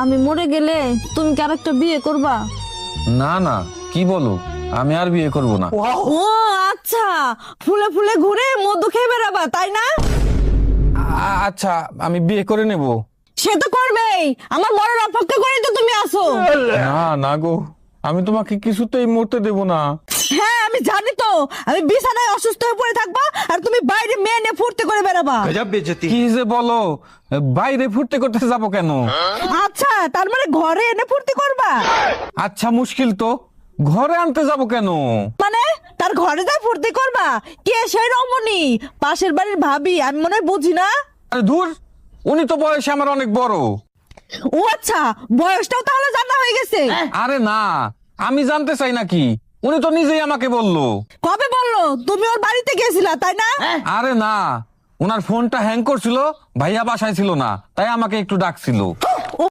আমি মরে গেলে তুমি কি আরেকটা বিয়ে করবা? না না, কি বলো, আমি আর বিয়ে করব না। ও আচ্ছা, ফুলে ফুলে ঘুরে মধু খেয়ে বেড়াবা তাই না? আচ্ছা, আমি বিয়ে করে নেব। সে তো করবেই, আমার মরার অপেক্ষা করে তো তুমি আসো। না না গো, আমি তোমাকে কিছুতেই মরতে দেব না। হ্যাঁ আমি জানি তো, আমি বিছানায় অসুস্থ হয়ে পড়ে থাকবা আর তুমি বাইরে মেয়ে নিয়ে ফুর্তি করে বেড়াবা। কি যে বলো, বাইরে ফুর্তি করতে যাব কেন? আচ্ছা তার মানে ঘরে এনে ফুর্তি করবা? আচ্ছা মুশকিল তো, ঘরে আনতে যাব কেন? মানে তার ঘরে যা ফুর্তি করবা? কে সেই রমণী? পাশের বাড়ির ভাবি? আমি মনে হয় বুঝি না। আরে ধুর, উনি তো বয়সে আমার অনেক বড়। ও আচ্ছা, বয়সটাও তাহলে জানা হয়ে গেছে। আরে না, আমি জানতে চাই নাকি, উনি তো নিজেই আমাকে বললো। কবে বললো? তুমি ওর বাড়িতে গেছিলা তাই না? আরে না, ওনার ফোনটা হ্যাং করছিল, ভাইয়া বাসায় ছিল না, তাই আমাকে একটু ডাকছিল।